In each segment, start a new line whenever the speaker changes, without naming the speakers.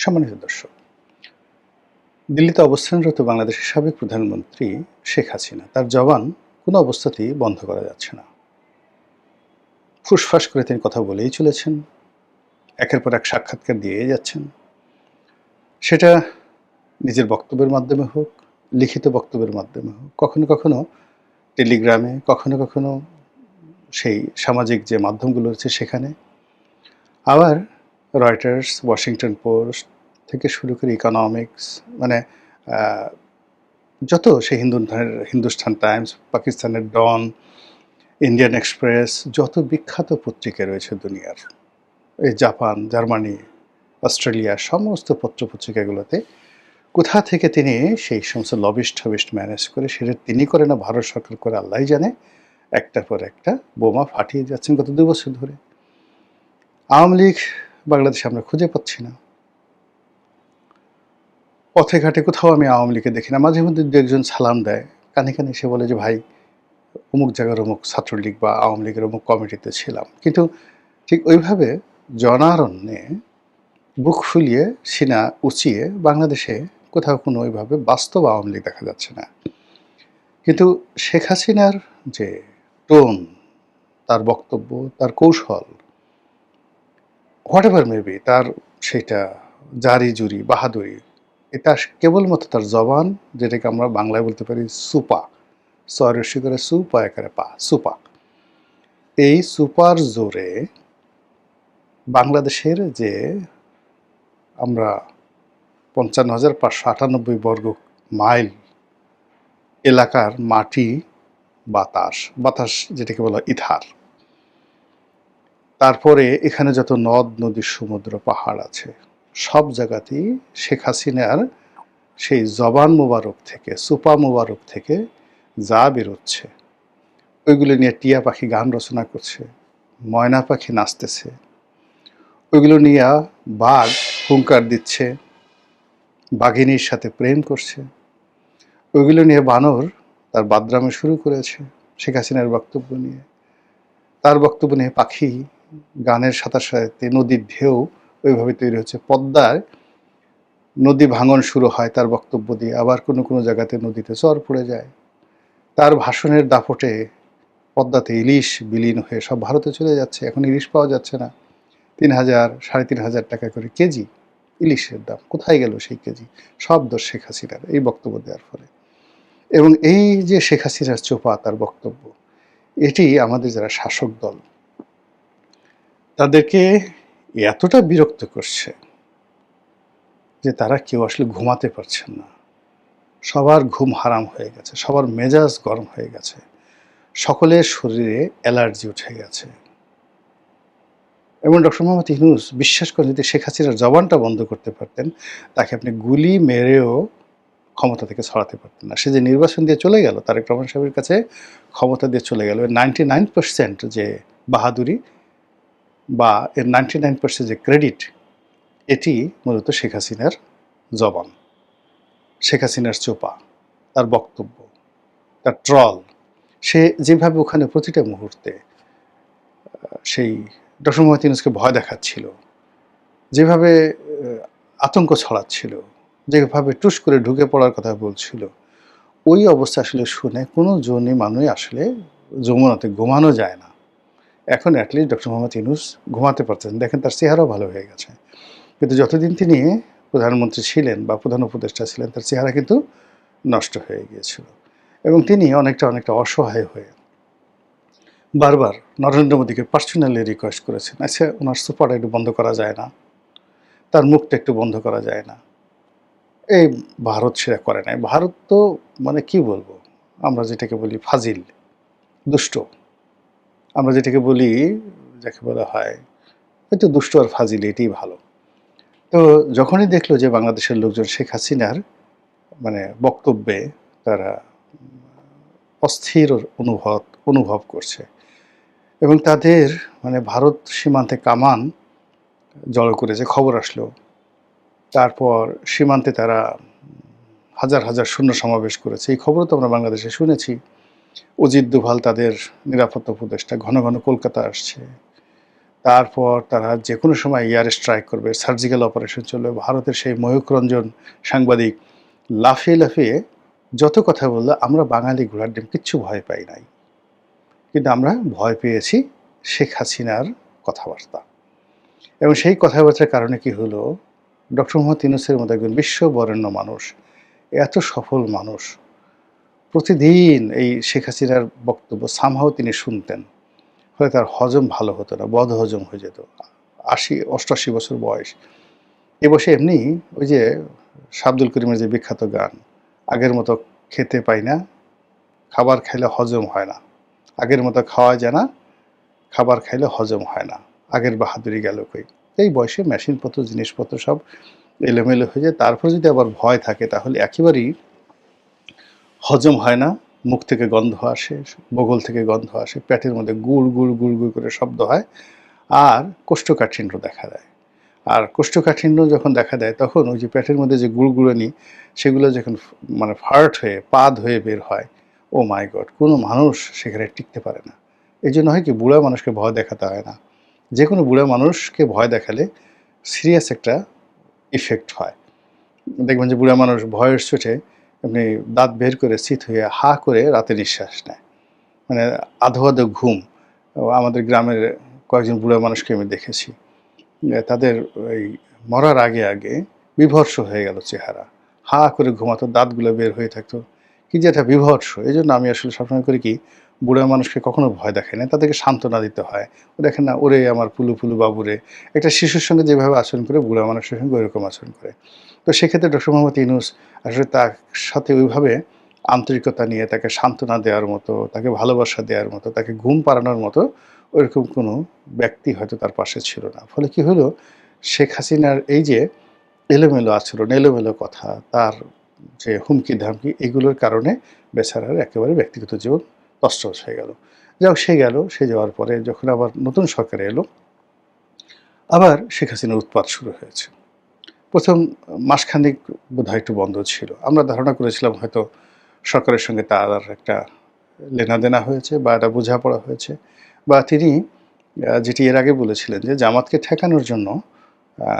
সম্মানিত দর্শক, দিল্লিতে অবস্থানরত বাংলাদেশের সাবেক প্রধানমন্ত্রী শেখ হাসিনা তার জবান কোনো অবস্থাতেই বন্ধ করা যাচ্ছে না। ফুসফাস করে তিনি কথা বলেই চলেছেন, একের পর এক সাক্ষাৎকার দিয়েই যাচ্ছেন। সেটা নিজের বক্তব্যের মাধ্যমে হোক, লিখিত বক্তব্যের মাধ্যমে হোক, কখনো কখনো টেলিগ্রামে, কখনো কখনো সেই সামাজিক যে মাধ্যমগুলো রয়েছে সেখানে, আবার রয়টার্স, ওয়াশিংটন পোস্ট থেকে শুরু করে ইকোনমিক্স, মানে যত সেই হিন্দুস্তান টাইমস, পাকিস্তানের ডন, ইন্ডিয়ান এক্সপ্রেস, যত বিখ্যাত পত্রিকা রয়েছে দুনিয়ার, এই জাপান, জার্মানি, অস্ট্রেলিয়া, সমস্ত পত্রপত্রিকাগুলোতে কোথা থেকে তিনি সেই সমস্ত লবিস্ট টবিস্ট ম্যানেজ করে, সেটা তিনি করে না ভারত সরকার করে আল্লাহই জানে, একটার পর একটা বোমা ফাটিয়ে যাচ্ছেন গত 2 বছর ধরে। আওয়ামী লীগ বাংলাদেশে আমরা খুঁজে পাচ্ছি না। পথে ঘাটে কোথাও আমি আওয়ামী লীগকে দেখি না। মাঝে মধ্যে 2 একজন সালাম দেয়, কানে কানে এসে বলে যে ভাই অমুক জায়গার অমুক ছাত্রলীগ বা আওয়ামী লীগের অমুক কমিটিতে ছিলাম। কিন্তু ঠিক ওইভাবে জনারণ্যে বুক ফুলিয়ে সিনা উঁচিয়ে বাংলাদেশে কোথাও কোনো ওইভাবে বাস্তব আওয়ামী লীগ দেখা যাচ্ছে না। কিন্তু শেখ হাসিনার যে টোন, তার বক্তব্য, তার কৌশল, হোয়াট এভার মেবি, তার সেটা জারি জুরি বাহাদুরি, এটা কেবলমাত্র তার জবান, যেটাকে আমরা বাংলায় বলতে পারি সুপা, সরস্বী করে সুপা একারে পা, সুপা। এই সুপার জোরে বাংলাদেশের যে আমরা ৫৫,৫৯৮ বর্গ মাইল এলাকার মাটি, বাতাস যেটাকে বলা ইথার, তারপরে এখানে যত নদ নদী সমুদ্র পাহাড় আছে, সব জায়গাতেই শেখ হাসিনার সেই জবান মোবারক থেকে, সুপা মোবারক থেকে যা বেরোচ্ছে, ওইগুলো নিয়ে টিয়া পাখি গান রচনা করছে, ময়না পাখি নাচতেছে, ওইগুলো নিয়ে বাঘ হুঙ্কার দিচ্ছে, বাঘিনীর সাথে প্রেম করছে, ওইগুলো নিয়ে বানর তার বাদরামে শুরু করেছে শেখ হাসিনার বক্তব্য নিয়ে। তার বক্তব্য নিয়ে পাখি গানের সাথে সাথে নদীর ঢেউ ওইভাবে তৈরি হচ্ছে। পদ্মার নদী ভাঙন শুরু হয় তার বক্তব্য দিয়ে, আবার কোনো কোনো জায়গাতে নদীতে চর পড়ে যায়। তার ভাষণের দাপটে পদ্মাতে ইলিশ বিলীন হয়ে সব ভারতে চলে যাচ্ছে। এখন ইলিশ পাওয়া যাচ্ছে না। ৩,০০০, ৩,৫০০ টাকা করে কেজি ইলিশের দাম। কোথায় গেল সেই কেজি? সব দোষ শেখ হাসিনার এই বক্তব্য দেওয়ার ফলে। এবং এই যে শেখ হাসিনার চোপা তার বক্তব্য, এটি আমাদের যারা শাসক দল, তাদেরকে এতটা বিরক্ত করছে যে তারা কেউ আসলে ঘুমাতে পারছেন না। সবার ঘুম হারাম হয়ে গেছে, সবার মেজাজ গরম হয়ে গেছে, সকলের শরীরে অ্যালার্জি উঠে গেছে। এবং ডক্টর মোহাম্মদ ইউনূস বিশ্বাস করেন, যদি শেখ হাসিনার জবানটা বন্ধ করতে পারতেন, তাকে আপনি গুলি মেরেও ক্ষমতা থেকে ছড়াতে পারতেন না। সে যে নির্বাচন দিয়ে চলে গেল, তারেক রহমান সাহেবের কাছে ক্ষমতা দিয়ে চলে গেল, 99% যে বাহাদুরি বা এর 99% যে ক্রেডিট, এটি মূলত শেখ হাসিনার জবান, শেখ হাসিনার চোপা, তার বক্তব্য, তার ট্রল। সে যেভাবে ওখানে প্রতিটা মুহূর্তে সেই ডক্টর মোহাম্মদ ইউনূসকে ভয় দেখাচ্ছিল, যেভাবে আতঙ্ক ছড়াচ্ছিল, যেভাবে টুস করে ঢুকে পড়ার কথা বলছিল, ওই অবস্থা আসলে শুনে কোনো জনই মানুষ আসলে যমুনাতে ঘুমানো যায় না। এখন অ্যাটলিস্ট ডক্টর মোহাম্মদ ইউনূস ঘুমাতে পারছেন, দেখেন তার চেহারাও ভালো হয়ে গেছে। কিন্তু যতদিন তিনি প্রধানমন্ত্রী ছিলেন বা প্রধান উপদেষ্টা ছিলেন, তার চেহারা কিন্তু নষ্ট হয়ে গিয়েছিল। এবং তিনি অনেকটা অসহায় হয়ে বারবার নরেন্দ্র মোদীকে পার্সোনালি রিকোয়েস্ট করেছেন, আচ্ছা ওনার সুপারটা একটু বন্ধ করা যায় না, তার মুখটা একটু বন্ধ করা যায় না। এই ভারত সেটা করে নাই। ভারত তো মানে কি বলবো, আমরা যেটাকে বলি ফাজিল, দুষ্ট, আমরা যেটাকে বলি, যাকে বলা হয় হয়তো দুষ্ট আর ফাজিল, এটাই ভালো। তো যখনই দেখলো যে বাংলাদেশের লোকজন শেখ হাসিনার মানে বক্তব্যে তারা অস্থির অনুভব করছে, এবং তাদের মানে ভারত সীমান্তে কামান জড়ো করেছে, খবর আসলো। তারপর সীমান্তে তারা হাজার হাজার সৈন্য সমাবেশ করেছে, এই খবরও তো আমরা বাংলাদেশে শুনেছি। অজিত দোভাল তাদের নিরাপত্তা উপদেষ্টা ঘন ঘন কলকাতা আসছে, তারপর তারা যে কোনো সময় এয়ার স্ট্রাইক করবে, সার্জিক্যাল অপারেশন চলবে। ভারতের সেই ময়ূখ রঞ্জন সাংবাদিক লাফিয়ে লাফিয়ে যত কথা বলল, আমরা বাঙালি ঘোড়ার ডিম কিচ্ছু ভয় পাই নাই। কিন্তু আমরা ভয় পেয়েছি শেখ হাসিনার কথাবার্তা। এবং সেই কথাবার্তার কারণে কি হলো, ডক্টর মোহাম্মদ ইউনূসের মতো একজন বিশ্ববরেণ্য মানুষ, এত সফল মানুষ, প্রতিদিন এই শেখ হাসিনার বক্তব্য সামহাও তিনি শুনতেন। ফলে তার হজম ভালো হতো না, বদহজম হয়ে যেত। ৮৮ বছর বয়স। এ বয়সে এমনি ওই যে আব্দুল করিমের যে বিখ্যাত গান, আগের মতো খেতে পাই না, খাবার খাইলে হজম হয় না, আগের মতো খাওয়া যায় না, খাবার খাইলে হজম হয় না, আগের বাহাদুরি গেল কই। এই বয়সে মেশিনপত্র জিনিসপত্র সব এলোমেলো হয়ে যায়। তারপর যদি আবার ভয় থাকে তাহলে একেবারেই হজম হয় না, মুখ থেকে গন্ধ আসে, বগল থেকে গন্ধ আসে, পেটের মধ্যে গুড় গুড় গুড় গুড় করে শব্দ হয়, আর কোষ্ঠকাঠিন্য দেখা দেয়। আর কোষ্ঠকাঠিন্য যখন দেখা দেয় তখন ওই যে পেটের মধ্যে যে গুড়গুড়ানি, সেগুলো যখন মানে ফার্ট হয়ে পাদ হয়ে বের হয়, ও মাই গড, কোনো মানুষ সেখানে টিকতে পারে না। এই জন্য হয় কি, বুড়া মানুষকে ভয় দেখাতে হয় না। যে কোনো বুড়া মানুষকে ভয় দেখালে সিরিয়াস একটা ইফেক্ট হয়। দেখবেন যে বুড়া মানুষ ভয়ের চোটে আপনি দাঁত বের করে চিত হয়ে হা করে রাতে নিঃশ্বাস নেয়, মানে আধো আধো ঘুম। আমাদের গ্রামের কয়েকজন বুড়া মানুষকে আমি দেখেছি, তাদের ওই মরার আগে আগে বিভৎস হয়ে গেল চেহারা, হা করে ঘুমাতো, দাঁতগুলো বের হয়ে থাকতো, কি যে একটা বিভৎস। এই জন্য আমি আসলে সবসময় করি কি, বুড়া মানুষকে কখনো ভয় দেখাই না, তাদেরকে সান্ত্বনা দিতে হয়। ও দেখেন না, ওরে আমার পুলু পুলু বাবুরে, একটা শিশুর সঙ্গে যেভাবে আচরণ করে বুড়া মানুষের সঙ্গে ওইরকম আচরণ করে। তো সেক্ষেত্রে ডক্টর মোহাম্মদ ইউনূস আসলে তার সাথে ওইভাবে আন্তরিকতা নিয়ে তাকে সান্ত্বনা দেওয়ার মতো, তাকে ভালোবাসা দেওয়ার মতো, তাকে ঘুম পাড়ানোর মতো ওইরকম কোনো ব্যক্তি হয়তো তার পাশে ছিল না। ফলে কি হলো, শেখ হাসিনার এই যে এলোমেলো আচরণ, এলোমেলো কথা, তার যে হুমকি ধামকি, এগুলোর কারণে বেচারার একেবারে ব্যক্তিগত জীবন তছনছ হয়ে গেল। যাই হোক, সে গেল। সে যাওয়ার পরে যখন আবার নতুন সরকার এলো, আবার শেখ হাসিনার উৎপাত শুরু হয়েছে। ১ম মাসখানেক বোধহয় একটু বন্ধ ছিল। আমরা ধারণা করেছিলাম হয়তো সরকারের সঙ্গে তার একটা লেনাদেনা হয়েছে বা একটা বোঝাপড়া হয়েছে, বা তিনি যেটি এর আগে বলেছিলেন যে জামাতকে ঠেকানোর জন্য, আ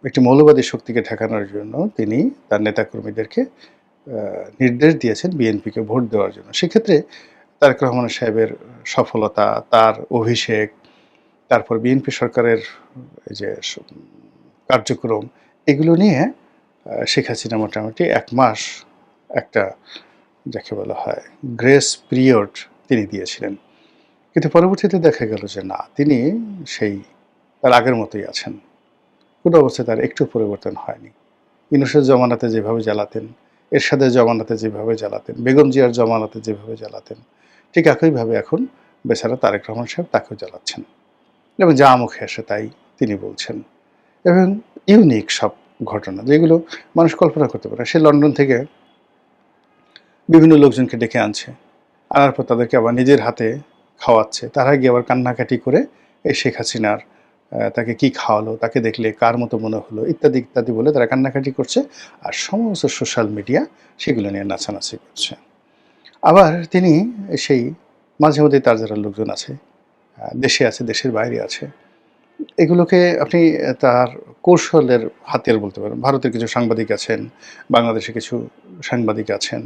একটি মৌলবাদী শক্তিকে ঠেকানোর জন্য তিনি তার নেতাকর্মীদেরকে নির্দেশ দিয়েছেন বিএনপিকে ভোট দেওয়ার জন্য। সেক্ষেত্রে তারেক রহমান সাহেবের সফলতা, তার অভিষেক, তারপর বিএনপি সরকারের এই যে কার্যক্রম, এগুলো নিয়ে শেখ হাসিনা মোটামুটি ১ মাস একটা, যাকে বলা হয়, গ্রেস পিরিয়ড তিনি দিয়েছিলেন। কিন্তু পরবর্তীতে দেখা গেল যে না, তিনি সেই তার আগের মতোই আছেন। কোনো অবস্থায় তার একটু পরিবর্তন হয়নি। ইউনূসের জমানাতে যেভাবে জ্বালাতেন, এরশাদের জমানাতে যেভাবে জ্বালাতেন, বেগম জিয়ার জমানাতে যেভাবে জ্বালাতেন, ঠিক একইভাবে এখন বেচারা তারেক রহমান সাহেব তাকেও জ্বালাচ্ছেন। এবং যা মুখে আসে তাই তিনি বলছেন। এবং ইউনিক সব ঘটনা, যেগুলো মানুষ কল্পনা করতে পারে। সে লন্ডন থেকে বিভিন্ন লোকজনকে ডেকে আনছে, আনার পর তাদেরকে আবার নিজের হাতে খাওয়াচ্ছে। তারা গিয়ে আবার কান্নাকাটি করে এই শেখ হাসিনার তাকে কি খাওয়ালো, তাকে দেখলে কার মতো মনে হলো, ইত্যাদি ইত্যাদি বলে তারা কান্নাকাটি করছে। আর সমস্ত সোশ্যাল মিডিয়া সেগুলো নিয়ে নাচানাচি করছে। আবার তিনি সেই মাঝে মধ্যেই তার যারা লোকজন আছে, দেশে আছে, দেশের বাইরে আছে, এগুলোকে আপনি তার কৌশলের হাতিয়ার বলতে পারেন। ভারতের কিছু সাংবাদিক আছেন, বাংলাদেশে কিছু সাংবাদিক আছেন,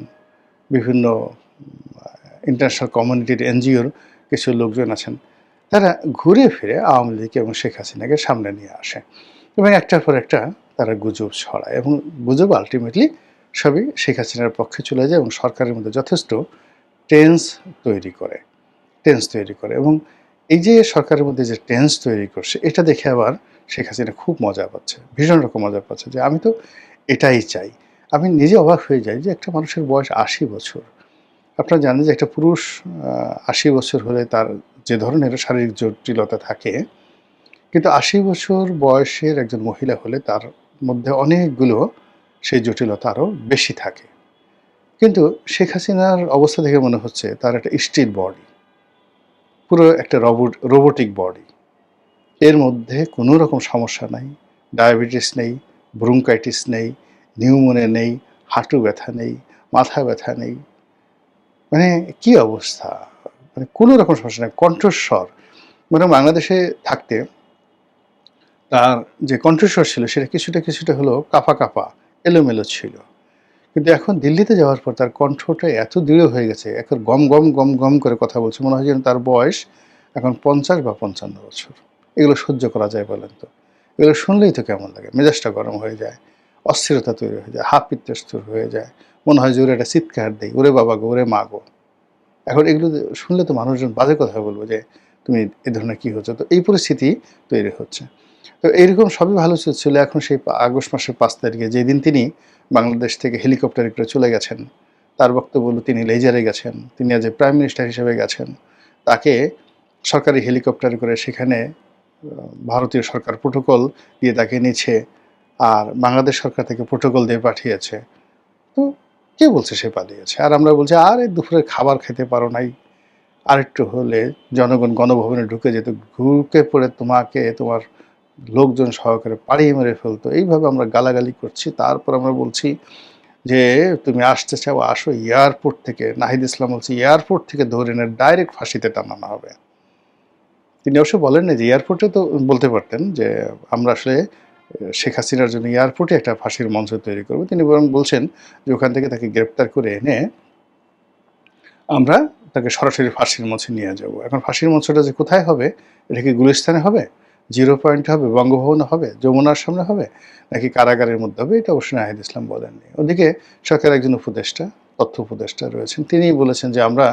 বিভিন্ন ইন্টারন্যাশনাল কমিউনিটির এনজিওর কিছু লোকজন আছেন। তারা ঘুরে ফিরে আওয়ামী লীগ এবং শেখ হাসিনাকে সামনে নিয়ে আসে এবং একটার পর একটা তারা গুজব ছড়ায়, এবং গুজব আলটিমেটলি সবই শেখ হাসিনার পক্ষে চলে যায় এবং সরকারের মধ্যে যথেষ্ট টেন্স তৈরি করে, এবং এই যে সরকারের মধ্যে যে টেন্স তৈরি করছে, এটা দেখে আবার শেখ হাসিনা খুব মজা পাচ্ছে, ভীষণ রকম মজা পাচ্ছে যে আমি তো এটাই চাই। আমি নিজে অবাক হয়ে যাই যে একটা মানুষের বয়স ৮০ বছর। আপনারা জানেন যে একটা পুরুষ ৮০ বছর হলে তার যে ধরনের শারীরিক জটিলতা থাকে, কিন্তু ৮০ বছর বয়সের একজন মহিলা হলে তার মধ্যে অনেকগুলো সেই জটিলতা আরও বেশি থাকে। কিন্তু শেখ হাসিনার অবস্থা দেখে মনে হচ্ছে তার একটা স্টিল বডি, পুরো একটা রোবটিক বডি। এর মধ্যে কোনো রকম সমস্যা নাই, ডায়াবেটিস নেই, ব্রঙ্কাইটিস নেই, নিউমোনিয়া নেই, হাঁটু ব্যথা নেই, মাথা ব্যথা নেই। মানে কি অবস্থা! মানে কোনো রকম সমস্যা নেই, কণ্ঠস্বর মানে বাংলাদেশে থাকতে তার যে কণ্ঠস্বর ছিল সেটা কিছুটা হলেও কাঁপা কাঁপা এলোমেলো ছিল, কিন্তু এখন দিল্লিতে যাওয়ার পর তার কণ্ঠটা এত দৃঢ় হয়ে গেছে, এখন গম গম গম গম করে কথা বলছে, মনে হয় যেন তার বয়স এখন 50 বা 55 বছর। এগুলো সহ্য করা যায় বলেন তো? এগুলো শুনলেই তো কেমন লাগে, মেজাজটা গরম হয়ে যায়, অস্থিরতা তৈরি হয়ে যায়, হাত পিত্তস্থ হয়ে যায়, মনে হয় যে ওরে একটা চিৎকার দেয়, ওরে বাবা গো, ওরে মা গো। এখন এগুলো শুনলে তো মানুষজন বাজে কথা বলবো যে তুমি এ ধরনের কী হচ্ছে, তো এই পরিস্থিতি তৈরি হচ্ছে। তো এইরকম সবই ভালো ছিল। এখন সেই আগস্ট মাসের 5 তারিখে যেদিন তিনি বাংলাদেশ থেকে হেলিকপ্টারে করে চলে গেছেন, তার বক্তব্য হলো তিনি লেজারে গেছেন, তিনি আজ প্রাইম মিনিস্টার হিসেবে গেছেন, তাকে সরকারি হেলিকপ্টারে করে সেখানে ভারতীয় সরকার প্রোটোকল দিয়ে তাকে নিচ্ছে, আর বাংলাদেশ সরকার থেকে প্রোটোকল দিয়ে পাঠিয়েছে। তো কে বলছে সে পালিয়েছে? আর আমরা বলছি আরে দুপুরের খাবার খেতে পারো নাই, আরেকটু হলে জনগণ গণভবনে ঢুকে যেত, ঢুকে পড়ে তোমাকে তোমার লোকজন সহকারে পাড়িয়ে মেরে ফেলতো। এইভাবে আমরা গালাগালি করছি, তারপর আমরা বলছি যে তুমি আসতে চাও আসো, এয়ারপোর্ট থেকে, নাহিদ ইসলাম বলছে এয়ারপোর্ট থেকে ধরে এনে ডাইরেক্ট ফাঁসিতে টানানো হবে। তিনি অবশ্য বলেন না যে এয়ারপোর্টে, তো বলতে পারতেন যে আমরা আসলে শেখ হাসিনার জন্য এয়ারপোর্টে একটা ফাঁসির মঞ্চ তৈরি করবো। তিনি বরং বলছেন যে ওখান থেকে তাকে গ্রেপ্তার করে এনে আমরা তাকে সরাসরি ফাঁসির মঞ্চে নিয়ে যাব। এখন ফাঁসির মঞ্চটা যে কোথায় হবে, এটা কি গুলিস্তানে হবে, জিরো পয়েন্টে হবে, বঙ্গভবনে হবে, যমুনার সামনে হবে, নাকি কারাগারের মধ্যে হবে, এটা অবশ্যই নাহিদ ইসলাম বলেননি। ওদিকে সরকারের একজন উপদেষ্টা, তথ্য উপদেষ্টা রয়েছেন, তিনি বলেছেন যে আমরা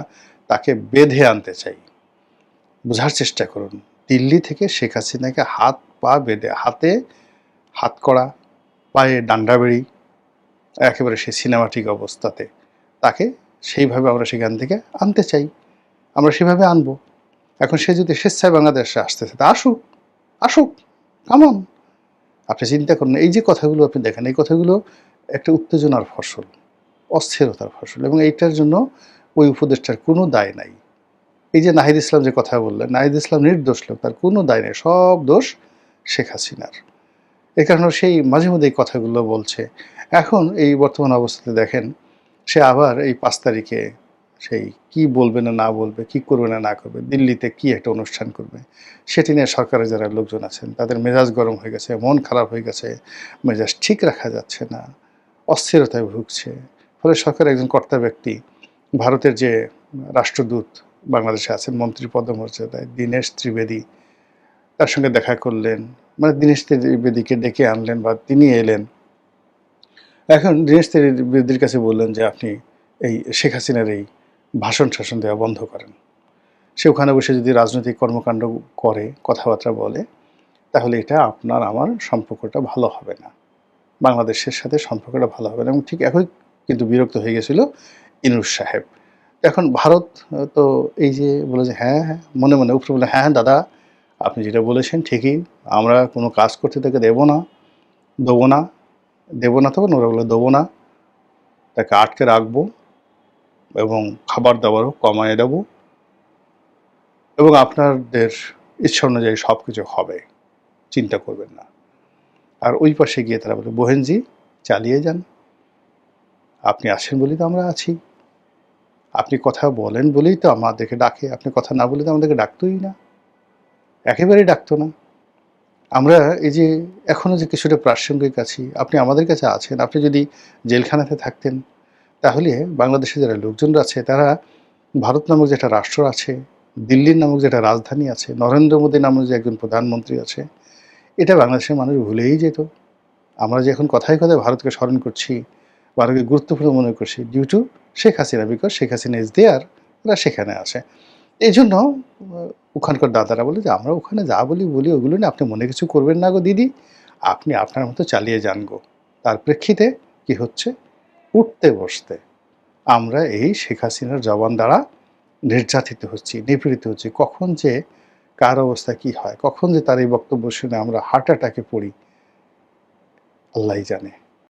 তাকে বেঁধে আনতে চাই। বোঝার চেষ্টা করুন, দিল্লি থেকে শেখ হাসিনাকে হাত পা বেঁধে, হাতে হাতকড়া, পায়ে ডান্ডাবেড়ি, একেবারে সে সিনেমাটিক অবস্থাতে তাকে সেইভাবে আমরা সেখান থেকে আনতে চাই, আমরা সেভাবে আনবো। এখন সে যদি স্বেচ্ছায় বাংলাদেশে আসতেছে, তা আসুক, আসুক, কামন। আপনি চিন্তা করুন, এই যে কথাগুলো আপনি দেখেন, এই কথাগুলো একটা উত্তেজনার ফসল, অস্থিরতার ফসল, এবং এইটার জন্য ওই উপদেষ্টার কোনো দায় নাই। এই যে নাহিদ ইসলাম যে কথা বললেন, নাহিদ ইসলাম নির্দোষ লোক, তার কোনো দায় নেই, সব দোষ শেখ হাসিনার। এই কারণে সেই মাঝে মধ্যে এই কথাগুলো বলছে। এখন এই বর্তমান অবস্থাতে দেখেন, সে আবার এই 5 তারিখে সেই কি বলবে না না বলবে, কি করবে না না করবে, দিল্লিতে কি একটা অনুষ্ঠান করবে, সেটি নিয়ে সরকারের যারা লোকজন আছেন তাদের মেজাজ গরম হয়ে গেছে, মন খারাপ হয়ে গেছে, মেজাজ ঠিক রাখা যাচ্ছে না, অস্থিরতায় ভুগছে। ফলে সরকারের একজন কর্তা ব্যক্তি, ভারতের যে রাষ্ট্রদূত বাংলাদেশে আছেন মন্ত্রী পদমর্যাদায়, দীনেশ ত্রিবেদী, তার সঙ্গে দেখা করলেন, মানে দীনেশ ত্রিবেদীকে ডেকে আনলেন বা তিনি এলেন। এখন দীনেশ ত্রিবেদীর কাছে বললেন যে আপনি এই শেখ হাসিনার এই ভাষণ শাসন দেওয়া বন্ধ করেন। সে ওখানে বসে যদি রাজনৈতিক কর্মকাণ্ড করে, কথাবার্তা বলে, তাহলে এটা আপনার আমার সম্পর্কটা ভালো হবে না, বাংলাদেশের সাথে সম্পর্কটা ভালো হবে না। এবং ঠিক একই কিন্তু বিরক্ত হয়ে গেছিল ইনুস সাহেব। এখন ভারত তো এই যে বলে যে হ্যাঁ হ্যাঁ, মনে মনে উপরে বলে হ্যাঁ দাদা আপনি যেটা বলেছেন ঠিকই, আমরা কোনো কাজ করতে তাকে দেবো না, দেবো না, দেবো না, তখন ওরা বলে দেবো না, তাকে আটকে রাখবো এবং খাবার দাবারও কমায় দেবো, এবং আপনাদের ইচ্ছা অনুযায়ী সব কিছু হবে, চিন্তা করবেন না। আর ওই পাশে গিয়ে তারা বলে বোহেনজি চালিয়ে যান, আপনি আছেন বলেই তো আমরা আছি, আপনি কথা বলেন বলেই তো আমাদেরকে ডাকে, আপনি কথা না বলে তো আমাদেরকে ডাকতোই না, একেবারেই ডাকতো না। আমরা এই যে এখনও যে কিছুটা প্রাসঙ্গিক আছি, আপনি আমাদের কাছে আছেন, আপনি যদি জেলখানাতে থাকতেন তাহলে বাংলাদেশে যারা লোকজনরা আছে তারা ভারত নামক যে একটা রাষ্ট্র আছে, দিল্লির নামক যে একটা রাজধানী আছে, নরেন্দ্র মোদী নামক যে একজন প্রধানমন্ত্রী আছে, এটা বাংলাদেশের মানুষ ভুলেই যেত। আমরা যে এখন কথায় কথায় ভারতকে স্মরণ করছি, ভারতকে গুরুত্বপূর্ণ মনে করছি due to Sheikh Hasina, because Sheikh Hasina is there, এরা সেখানে আছে। এই জন্য ওখানকার দাদারা বলে যে আমরা ওখানে যা বলি বলি ওগুলো নিয়ে আপনি মনে কিছু করবেন না গো দিদি, আপনি আপনার মতো চালিয়ে যান গো। তার প্রেক্ষিতে কি হচ্ছে, উঠতে বসতে আমরা এই শেখ হাসিনার জবান দ্বারা নির্যাতিত হচ্ছি, নিপীড়িত হচ্ছি। কখন যে কার অবস্থা কি হয়, কখন যে তার এই বক্তব্য শুনে আমরা হার্ট অ্যাটাকে পড়ি, আল্লাহই জানে।